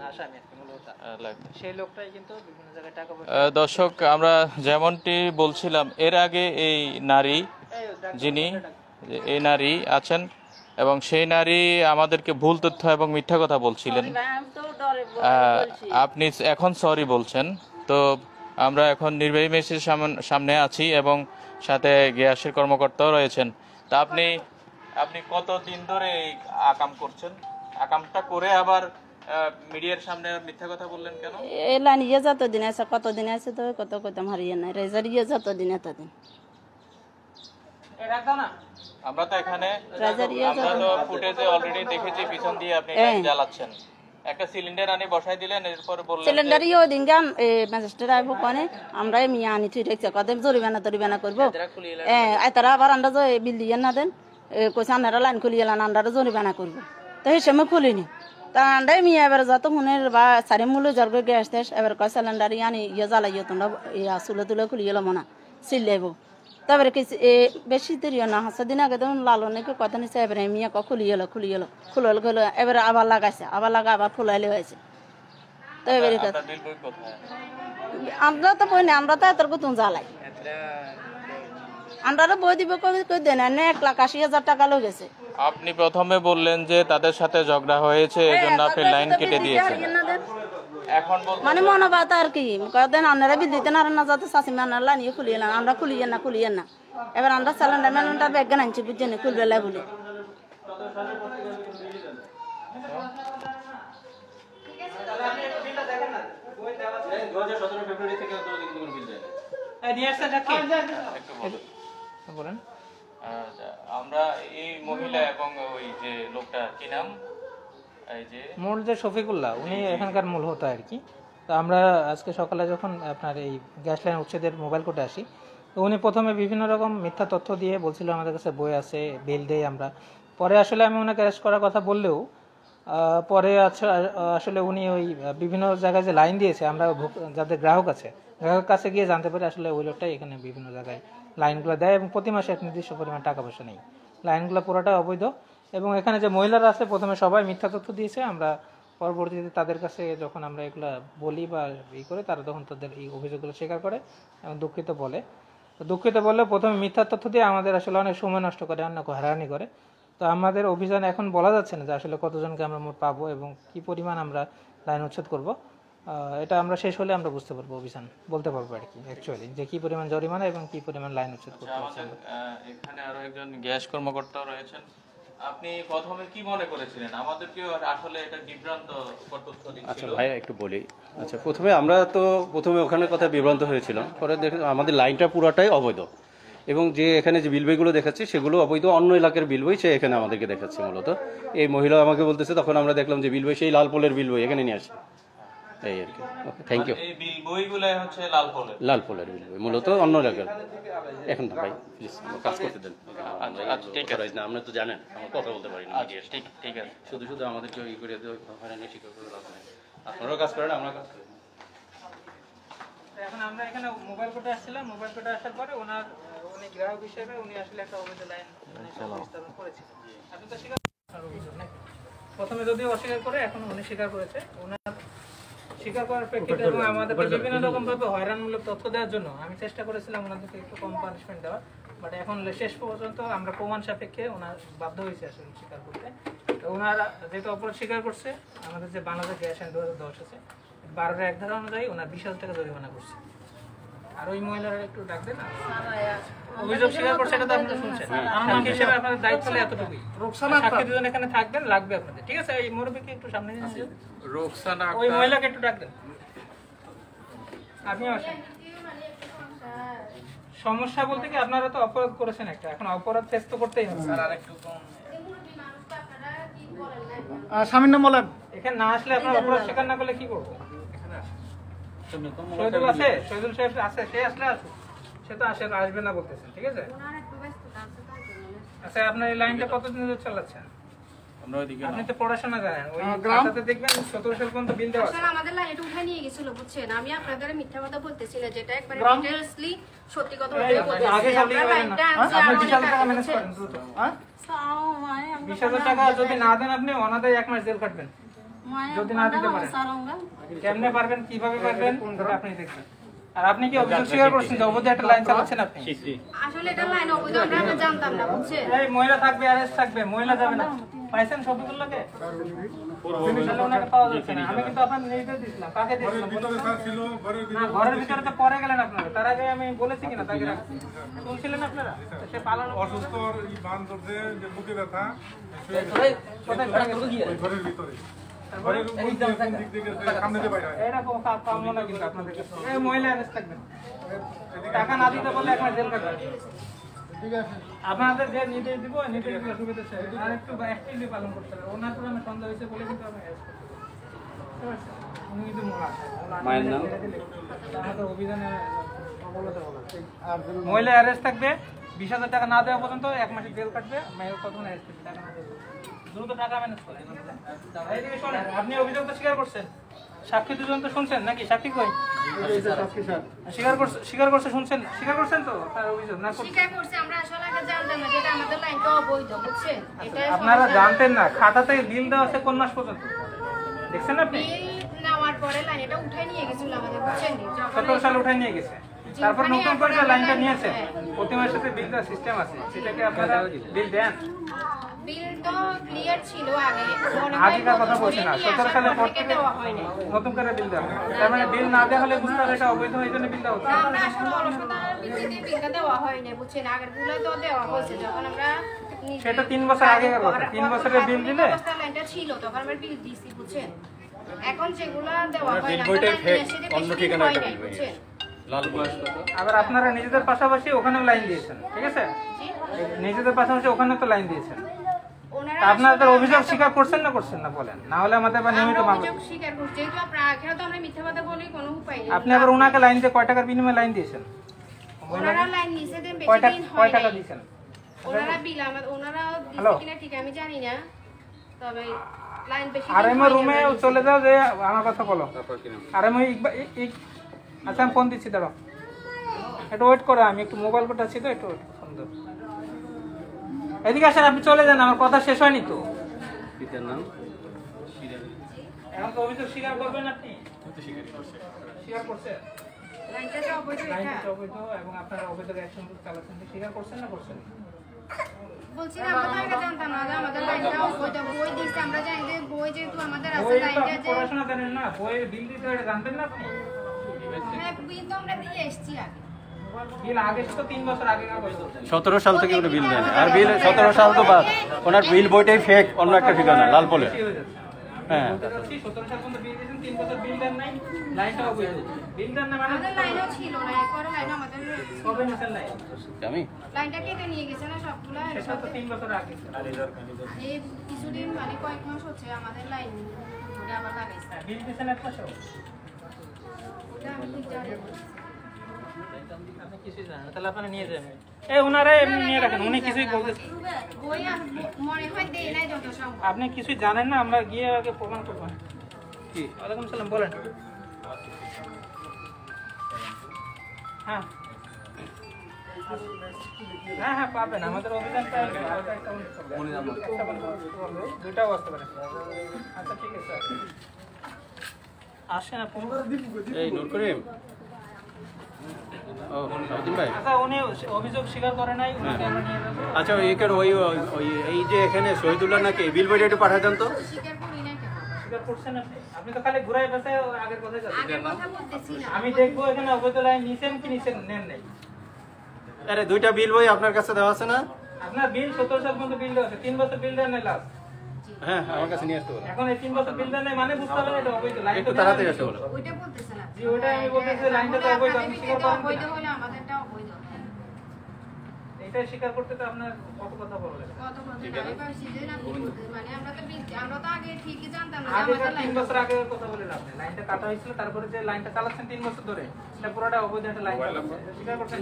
আসামি মূলত সেই লোকটাই কিন্তু বিভিন্ন জায়গায় টাকা পয়সা। দর্শক, আমরা যেমনটি বলছিলাম এর আগে এই নারী যিনি এই নারী আছেন এবং সেই নারী আমাদেরকে ভুল তথ্য এবং মিথ্যা কথা বলছিলেন। আপনি এখন সরি বলছেন। তো আমরা এখন নির্বাহী ম্যাজিস্ট্রেটের সামনে আছি এবং সাথে গ্যাসের কর্মকর্তাও রয়েছেন। তা আপনি কতদিন ধরে এই আকাম করছেন? আকামটা করে আবার মিডিয়ার সামনে মিথ্যা কথা বললেন কেন? এলা নিয়ে যতদিন আছে কতদিন আছে তো কত কত হারিয়ে নাই রেজার ইয়ে যতদিন এতদিন আমরা তো এখানে আমরা তো ফুটেজে অলরেডি দেখেছি পিছন দিয়ে আপনি জ্বালাচ্ছেন। একটা সিলিন্ডার আনি বসাই দিলেন, এরপর বললেন সিলিন্ডার ইয়ে দিন গাম ম্যাজিস্ট্রেট আইব কোনে আমরা মিয়া আনি ঠিক আছে কদম জরিমানা করবো তারা আবার আন্ডা বিল দিয়ে না দেন কইছে আন্ডারা লাইন খুলিয়ে এলান আন্ডারা জরিমানা করবো তো সেই সময় খুলিনি তা আন্ডাই মিয়া এবার যত হুনের বা সারি মূল্য জর্গ গ্যাস ট্যাস এবার কয় সিলিন্ডার আনি ইয়ে জ্বালাইয়ে তোমরা চুলে তুলে খুলিয়ে এলো মনা সিলাইব তারপরে কি বেশি দেরিও না হাসা দিন আগে তখন লালো নাকি কথা নিচ্ছে এবারে মিয়া খুলিয়ে এলো এবারে আবার লাগাইছে আবার খুলাইলে হয়েছে তো এবারে আমরা তো বই না আমরা তো এত কতন জ্বালাই আমরা বই দিব কই দেন 1,80,000 টাকা লোক গেছে। আপনি প্রথমে বললেন যে তাদের সাথে ঝগড়া হয়েছে এজন্য আপনি লাইন কেটে দিয়েছেন। এখন মানে মনোবাদ আর কি কদিন আপনারা বিল দিতেন আর না যাতে শাশিমা আনার নিয়ে খুলিয়ে না আমরা খুলিয়ে না এবার আমরা সিলিন্ডার মেলিন্ডার ব্যাগ আনছি বুঝছেন খুলবে লাই বলে আমরা এই মহিলা এবং ওই যে লোকটা কি নাম মূল যে শফিকুল্লাহ উনি এখানকার মূল হতো আর কি। তো আমরা আজকে সকালে যখন আপনার এই গ্যাস লাইন উচ্ছেদের মোবাইল কোর্টে আসি তো উনি প্রথমে বিভিন্ন রকম মিথ্যা তথ্য দিয়ে বলছিল আমাদের কাছে বই আছে বিল দেই আমরা। পরে আসলে আমি ওনাকে অ্যারেস্ট করার কথা বললেও পরে আসলে উনি ওই বিভিন্ন জায়গায় যে লাইন দিয়েছে আমরা যাদের গ্রাহক কাছে গিয়ে জানতে পারি আসলে ওই লোকটাই এখানে বিভিন্ন জায়গায় লাইনগুলো দেয় এবং প্রতি মাসে এক নির্দিষ্ট পরিমাণ টাকা পয়সা নেই। লাইনগুলো পুরোটাই অবৈধ এবং এখানে যে মহিলারা আছে প্রথমে সবাই মিথ্যা তথ্য দিয়েছে। আমরা পরবর্তীতে তাদের কাছে যখন আমরা এগুলো বলি বা করে তারা তখন তাদের এই অভিযোগগুলো স্বীকার করে এবং দুঃখিত বলে প্রথমে মিথ্যা তথ্য দিয়ে আমাদের আসলে অনেক সময় নষ্ট করে অনেক হয়রানি করে। তো আমাদের অভিযান এখন বলা যাচ্ছে না যে আসলে কতজনকে আমরা মোট পাবো এবং কি পরিমাণ আমরা লাইন উচ্ছেদ করব। এটা আমরা শেষ হলে আমরা বুঝতে পারবো, অভিযান বলতে পারবো আর কি অ্যাকচুয়ালি যে কি পরিমাণ জরিমানা এবং কি পরিমাণ লাইন উচ্ছেদ করতে হবে। এখানে আরো একজন গ্যাস কর্মকর্তা রয়েছেন। আপনি প্রথমে কি মনে করেছিলেন? আমাদেরকে আসলে এটা বিভ্রান্ত তথ্য দিচ্ছিল। আচ্ছা ভাই একটু বলি। আচ্ছা প্রথমে ওখানে কথা বিভ্রান্ত হয়েছিলাম। পরে আমাদের লাইনটা পুরোটাই অবৈধ এবং যে এখানে যে বিল বইগুলো দেখাচ্ছে সেগুলো অবৈধ অন্য এলাকার বিল বই সে এখানে আমাদেরকে দেখাচ্ছে। মূলত এই মহিলা আমাকে বলতেছে, তখন আমরা দেখলাম যে বিল বই সেই লাল পোলের বিল বই এখানে নিয়ে আসে এই আর কি। ওকে, থ্যাংক ইউ। এই বিল বইগুলো হচ্ছে লাল পোলের বিল বই মূলত অন্য এলাকার। এখন ভাই প্লিজ কাজ করতে দেন। আচ্ছা ঠিক আছে, না আপনি তো জানেন আমরা কথা বলতে পারি না। ঠিক আছে, শুধু আমাদেরকে ই করে হয়রানি শিকার করে লাভ নেই। আপনারাও কাজ করেন, আমরা কাজ করি। এখন আমরা এখানে মোবাইল কোর্টে আসছিলাম। মোবাইল কোর্টে আসার পরে উনি গ্রাহক হিসেবে উনি আসলে একটা অবৈধ লাইন স্থাপন করেছেন। আপনি তো প্রথমে যদিও অস্বীকার করে এখন উনি স্বীকার করেছে। ওনার স্বীকার করার প্রেক্ষিতে এবং আমাদেরকে বিভিন্ন রকম ভাবে হয়রানমূলক তথ্য দেওয়ার জন্য আমি চেষ্টা করেছিলাম ওনাদেরকে একটু কম পানিশমেন্ট দেওয়ার, বাট এখন শেষ পর্যন্ত আমরা প্রমাণ সাপেক্ষে ওনার বাধ্য হয়েছে আসলে স্বীকার করতে। ওনারা যেহেতু অপরাধ স্বীকার করছে, আমাদের যে বাংলাদেশ গ্যাস আইন 2010 আছে 12-1 ধারা অনুযায়ী ওনার 20,000 টাকা জরিমানা করছে। আর ওই মহিলারা একটু ডাক দেন না, অভিযোগ স্বীকার করছে, এটা তো আপনারা শুনছেন। সাক্ষী হিসেবে আপনাদের দায়িত্ব হলো এতটুকুই। সাক্ষী দুজন এখানে থাকবেন, লাগবে আপনাদের, ঠিক আছে? এই মুরব্বিকে একটু সামনে নিয়ে আসেন, রোকসানা ওই মহিলাকে একটু ডাক দেন। আপনি আসেন। সমস্যা বলতে কি আপনারা তো অপরাধ করেছেন একটা, এখন অপরাধ ফেস তো করতেই হবে। স্যার আর একটু কম সামনে বলেন। এখানে না আসলে আপনারা অপরাধ স্বীকার না করলে কি করবো? শহীদুল আছে, শহীদুল সাহেব আছে, সে আসলে আসুক। সে তো আসবে না বলতেছেন, ঠিক আছে? আচ্ছা আপনার এই লাইনটা কতদিন ধরে চালাচ্ছেন? আপনি তো পড়াশোনা জানেন, ওই খাতাতে দেখবেন 17 সাল পর্যন্ত বিল দেওয়া আছে। স্যার আমাদের লাইন এটা উঠাই নিয়ে গেছিল, বুঝছেন? আমি আপনাদের মিথ্যা কথা বলতেছি না, যেটা একবারে ডিটেইলসলি সত্যি কথা বলতেছি। আগে সামনে লাইনটা আপনি 20,000 টাকা ম্যানেজ করেন দ্রুত। হ্যাঁ 20,000 টাকা যদি না দেন আপনি অনাদায় 1 মাস জেল কাটবেন। যদি না দিতে পারেন কেমনে পারবেন, কিভাবে পারবেন ওটা আপনি দেখবেন। আর আপনি কি অভিযোগ স্বীকার করছেন যে অবৈধ একটা লাইন চালাচ্ছেন আপনি? আসলে এটা লাইন অবৈধ আমরা জানতাম না, বুঝছেন? এই মহিলা থাকবে, অ্যারেস্ট থাকবে, মহিলা যাবে না। পাইছেন শফিকুল্লাহকে? তাহলে ওনাকে পাওয়া যাচ্ছে না। আমি কিন্তু আপনার নির্দেশ দিয়েছিলাম। কাকে দিয়েছিলাম? না, ঘরের ভিতরে তো পরে গেলেন আপনারা। তার আগে আমি বলেছি কিনা তাকে রাখছি? শুনছিলেন আপনারা? তো সে পালন অসুস্থ এই বান ধরছে যে বুকে ব্যথা কোথায় ঘরের ভিতরে ঘরের উপর দিয়ে কোন দিক থেকে সামনে দিয়ে বাইরে এরকম কাম্য না কিন্তু আপনাদের কাছে। এই মহিলা অ্যারেস্ট থাকবেন। টাকা না দিতে বললে এক মাস জেল কাটবেন। আপনাদের যে নির্দেশ দিব নির্দেশগুলো সুবিধা চাই আর একটু অ্যাক্টিভলি পালন করতে হবে। ওনার পুরো আমি সন্দেহ হয়েছে বলে কিন্তু আমি অ্যারেস্ট করতে পারছি। উনি কিন্তু মায়ের নাম? আমাদের অভিযানে সফলতা হলো। মহিলা অ্যারেস্ট থাকবে, 20,000 টাকা না দেওয়া পর্যন্ত 1 মাসের জেল কাটবে। মেয়ের কতক্ষণ অ্যারেস্ট করবে, টাকা না দেবে দ্রুত টাকা ম্যানেজ করে। এইদিকে শোনেন, আপনি অভিযোগ তো স্বীকার করছেন, সাক্ষী দুজন তো শুনছেন নাকি? সাক্ষী কই? স্বীকার করছে শুনছেন? স্বীকার করছেন তো তার অভিযোগ না? স্বীকার করছে। আমরা আসলে আগে জানতাম না যেটা আমাদের লাইনটা অবৈধ, বুঝছেন? এটা আপনারা জানতেন না? খাতাতে বিল দেওয়া আছে কোন মাস পর্যন্ত দেখছেন আপনি? বিল নেওয়ার পরে লাইন এটা উঠাই নিয়ে গেছিল আমাদের, বুঝছেন? 17 সালে উঠাই নিয়ে গেছে। তারপর নতুন করে যে লাইনটা নিয়েছে প্রতি মাসের সাথে বিল দেওয়ার সিস্টেম আছে, সেটাকে আপনারা বিল দেন? বিল তো ক্লিয়ার ছিল আগে, আগেকার কথা বলছি না, 17 সালের পর থেকে দেওয়া হয়নি। নতুন করে বিল দেওয়া হয়। তার মানে বিল না দেওয়া হলে বুঝতে হবে এটা অবৈধ, এই জন্য বিল দেওয়া হচ্ছে। আমরা আসলে অলসতার ভিত্তিতে বিলটা দেওয়া হয়নি, বুঝছেন? আগের গুলো তো দেওয়া হয়েছে যখন আমরা সেটা 3 বছর আগেকার কথা। 3 বছরের বিল দিলে লাইনটা ছিল তখন আমরা বিল দিছি, বুঝছেন? এখন যেগুলো দেওয়া হয় না, অন্য ঠিকানা বুঝছেন? আবার আপনারা নিজেদের পাশাপাশি ওখানেও লাইন দিয়েছেন, ঠিক আছে? নিজেদের পাশাপাশি ওখানে তো লাইন দিয়েছেন। ওনারা আপনাদের অভিযোগ স্বীকার করছেন না করছেন না বলেন, না হলে আমাদের আবার নিয়মিত আমরা মামলা। অভিযোগ স্বীকার করছি, যেহেতু আপনারা এখানে তো আমরা মিথ্যা কথা বলি কোনো উপায় নেই। আপনি আবার ওনাকে লাইন দিয়ে কয় টাকার বিনিময়ে লাইন দিয়েছেন? ওনারা লাইন নিছে দেন, বেশি কয় দিন টাকা হয় টাকা নাই। দিয়েছেন? ওনারা বিল ওনারা হ্যালো? দিছে কিনা ঠিক আমি জানি না, তবে লাইন বেশি আর দিন এমন হয়নি রুমে আমরা চলে যাও যে আমার কথা বলো। আর এমন আচ্ছা আমি ফোন দিচ্ছি, দাঁড়াও একটু ওয়েট করো, আমি একটু মোবাইল কোটা আছি তো, একটু ফোন দাও। এদিকে আসেন, আপনি চলে যান, আমার কথা শেষ হয়নি তো। পিতার নাম? এখন তো অভিযোগ স্বীকার করবেন আপনি? স্বীকার করছেন? লাইনটা তো অবৈধ এটা। লাইনটা অবৈধ এবং আপনারা অবৈধ অ্যাকশন চালাচ্ছেন, স্বীকার করছেন না করছেন? বলছি না, আমরা তো আগে জানতাম না যে আমাদের লাইনটা অবৈধ। বই দিচ্ছে, আমরা জানি যে বই যেহেতু আমাদের আছে বই তো লাইনটা আপনি যে পড়াশোনা জানেন না, বইয়ের বিল দিতে হয়, এটা জানতেন না আপনি? হ্যাঁ, বিল তো আমরা দিয়ে এসেছি আগে। বিল আগে তো 3 বছর আগে কার বই? 17 সাল থেকে উনি বিল দেন। আর বিল 17 সাল তো বাদ, ওনার বিল বইটাই ফেক, অন্য একটা ঠিকানা লালপলে। হ্যাঁ, 17 সাল পর্যন্ত বিল দিয়েছেন, 3 বছর বিল দেন নাই, লাইনটা অবৈধ। বিল দেন না মানে আমাদের লাইনও ছিল না, এরপরে লাইনও আমাদের কবে নিয়েছেন লাইন? আমি লাইনটা কেটে নিয়ে গেছে না সবগুলা। সেটা তো 3 বছর আগে। এই কিছুদিন মানে কয়েক মাস হচ্ছে আমাদের লাইন ঘুরে আবার লাগাইছে। বিল দিয়েছেন 1 মাসও? ওটা আমি ঠিক জানি না। আপনি কিছুই জানেন না, তাহলে আপনারা নিয়ে যাবেন। এই ওনারা এমনি নিয়ে রাখেন, উনি কিছুই বলতেছেন। বই মনে হয় দেই নাই যত সম্ভব। আপনি কিছুই জানেন না, আমরা গিয়ে আগে প্রমাণ করবো। কি? ওয়ালাইকুম সালাম, বলেন। হ্যাঁ হ্যাঁ হ্যাঁ পাবেন, আমাদের অভিযানটা দুইটাও আসতে পারে। আচ্ছা ঠিক আছে, আসেন আপনি। এই নূর করিম। ও সাউদ্দিন ভাই। আচ্ছা উনি অভিযোগ স্বীকার করে নাই, ওনাকে আমরা নিয়ে যাবো। আচ্ছা এই যে এখানে শহীদুল্লাহ নাকি বিল বইটা একটু পাঠিয়ে দেন তো। স্বীকার করি নাই কেন? স্বীকার করছেন আপনি? আপনি তো খালি ঘুরাই বসে আগের কথাই যাচ্ছেন। আগের কথা বলতেছি না। আমি দেখবো এখানে অবৈধ লাইন নিছেন কি নিছেন, নেন নাই। আরে 2টা বিল বই আপনার কাছে দেওয়া আছে না? আপনার বিল 17 সাল পর্যন্ত বিল দেওয়া আছে, 3 বছর বিল দেন নাই লাস্ট। হ্যাঁ, আমার কাছে নিয়ে আসতে বলো। এখন এই 3 বছর বিল দেন নাই মানে বুঝতে হবে এটা অবৈধ লাইন। একটু তাড়াতাড়ি আসতে বলো। ওইটা বলতেছে না। জি ওইটা আমি বলতেছি, লাইনটা তো অবৈধ, আপনি স্বীকার করেন অবৈধ কিনা? হলে আমাদেরটা অবৈধ। এটা স্বীকার করতে তো আপনার কত কথা বললেন। কত কথা আমি পারছি যে আপনি বলতে মানে আমরা তো আগে ঠিকই জানতাম না যে আগে আমাদের 3 লাইন বছর আগে কথা বলেন আপনি, লাইনটা কাটা হয়েছিল, তারপরে যে লাইনটা চালাচ্ছেন 3 বছর ধরে সেটা পুরোটা অবৈধ একটা লাইন চালাচ্ছেন, স্বীকার করছেন?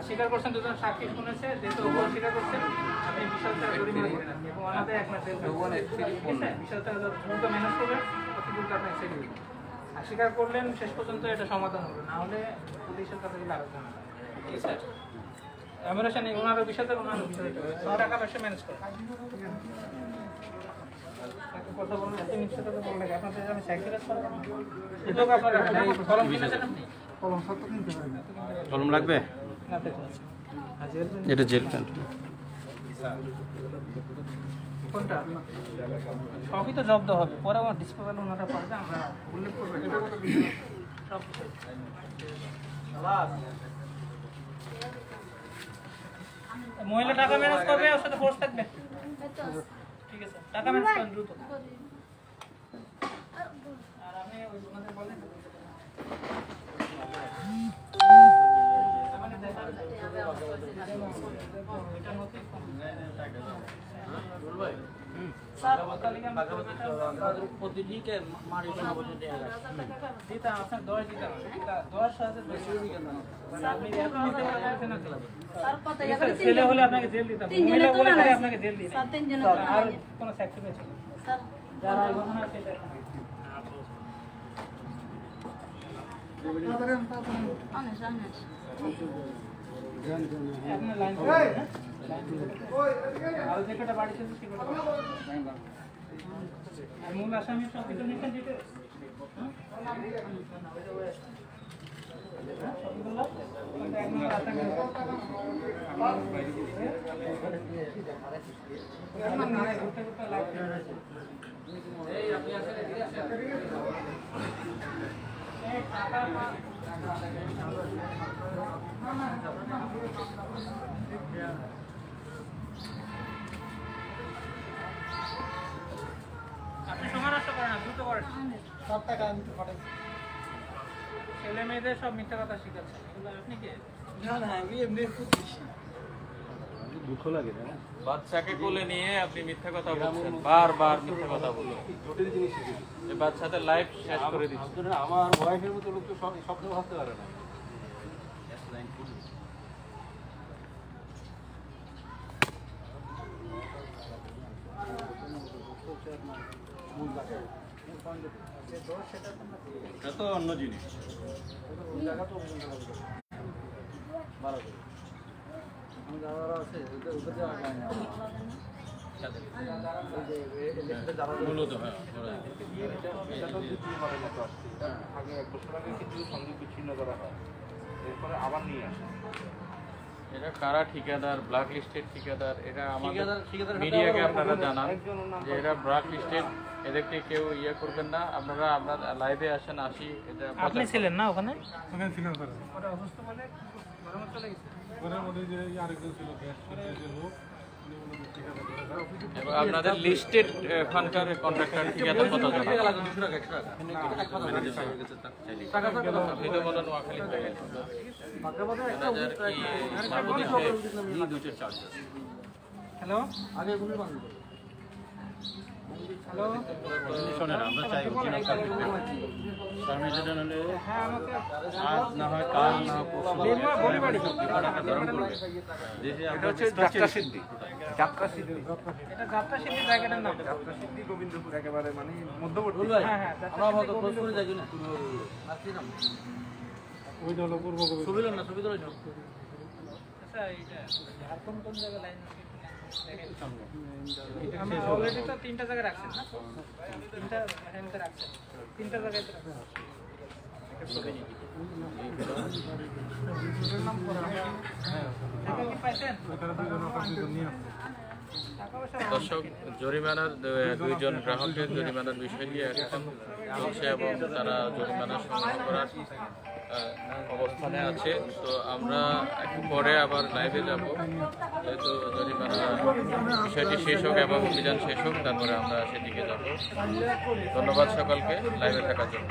স্বীকার করছেন, দুজন সাক্ষী শুনেছে, যেহেতু স্বীকার করছেন আপনি বিশাল টাকা জরিমানা করেন আপনি এবং আমাদের 1 মাস জেল খাটবেন। বিশাল টাকা দ্রুত ম্যানেজ করবেন, অত দ্রুত আপনার ছেড়ে দিবেন। আর স্বীকার করলেন, শেষ পর্যন্ত এটা সমাধান হবে, না হলে পুলিশের কাছে গেলে আলোচনা হবে। ঠিক আছে, এমন নেই, ওনারও বিষয় ওনারও বিষয় টাকা পয়সা ম্যানেজ করেন। একটা কথা বলুন, এত মিথ্যা কথা বললে কি আপনাদের আমি স্যাক্রিফাইস করব না? এটাও আপনারা রাখেন, এই কলম কিনেছেন আপনি? কলম সত্য কিনতে পারি না। কলম লাগবে? না, ঠিক আছে। আর জেল পেন এটা জেল পেন। কোনটা? সবই তো জব্দ হবে, পরে আমার ডিসপোজাল ওনারা পারবে, আমরা উল্লেখ করবো। সব মহিলা টাকা ম্যানেজ করবে, ওর সাথে ফোর্স থাকবে। ঠিক আছে, টাকা ম্যানেজ করেন দ্রুত। আর আপনি ওই ওনাদের বলেন স্যার তালিকা প্রতিদিনকে মারি দিতাম আপনার 10 দিতাম, 10 হাজার আপনি এত নিতে পারছেন না। ছেলে হলে আপনাকে জেল দিতাম, মহিলা বলে করে আপনাকে জেল দিতাম। আর কোনো স্যাক্রিফাইস ছিল যারা এই ঘটনা সেটা আপনার লাইন আর যেটা বাড়িতে সেটা আর মূল আসামি সব কিছু নিচ্ছেন যেটা আপনি সময় নষ্ট করেন না, দ্রুত করেন। ছেলে মেয়েদের সব মিথ্যা কথা শিখাচ্ছেন, এগুলো আপনি কে? দুঃখ লাগে না? বাচ্চাকে কোলে নিয়ে আপনি মিথ্যা কথা বলছেন, বারবার মিথ্যা কথা বলছেন। জটিল জিনিস শিখেছি। এই বাচ্চাদের লাইফ শেষ করে দিচ্ছে। আমার ওয়াইফের মতো লোক তো স্বপ্ন ভাবতে পারে না। এটা তো অন্য জিনিস। মূলত হ্যাঁ আগে 1 বছর আগে কিছু সংযোগ বিচ্ছিন্ন করা হয়, এরপরে আবার নিয়ে আসে। এটা কারা ঠিকাদার, ব্ল্যাক লিস্টেড ঠিকাদার, এটা আমাদের মিডিয়াকে আপনারা জানান যে এটা ব্ল্যাক লিস্টেড, এদেরকে কেউ ইয়ে করবেন না। আপনারা আপনার লাইভে আসেন, আসি। এটা আপনি ছিলেন না ওখানে? ওখানে ছিলেন স্যার, ওটা অসুস্থ বলে ঘরের মধ্যে চলে গেছে। ঘরের মধ্যে যে আরেকজন ছিল গ্যাস যে লোক, উনি বললেন ঠিক আছে এবং আপনাদের লিস্টেড এখানকার কন্ট্রাক্টর ঠিকাদার কত জন? আপনি তো বলেন নোয়াখালী হয়ে গেছে। ম্যানেজার কি হ্যালো হ্যালো, শোনেন, আমরা চাই অরিজিনাল পারমিশন হলে হ্যাঁ আমাকে আজ না হয় কাল না হয় পরশু নির্মল বলি বাড়ি। এটা হচ্ছে যাত্রা সিদ্ধি। যাত্রা সিদ্ধি। এটা যাত্রা সিদ্ধি জায়গাটার নাম। যাত্রা সিদ্ধি গোবিন্দপুর একেবারে মানে মধ্যবর্তী। হ্যাঁ হ্যাঁ, যাত্রা সিদ্ধি গোবিন্দপুর। ওইটা হলো পূর্ব গোবিন্দ। আচ্ছা, এইটা ঝাড়খণ্ড কোন জায়গায় লাইন আছে? আমরা অলরেডি তো 3টা জায়গায় রাখছেন না? 3টা হ্যান্ডে রাখছেন, 3টা জায়গায় তো রাখছেন। টাকা কি পাইছেন? এখানে দুজন নিয়ে আসছে। টাকা পয়সা দর্শক, জরিমানার দুইজন গ্রাহকের জরিমানার বিষয় নিয়ে এখন চলছে এবং তারা জরিমানা সংগ্রহ করার অবস্থানে আছে। তো আমরা একটু পরে আবার লাইভে যাব, যেহেতু জরিমানা বিষয়টি শেষ হোক এবং অভিযান শেষ হোক, তারপরে আমরা সেদিকে যাব। ধন্যবাদ সকলকে লাইভে থাকার জন্য।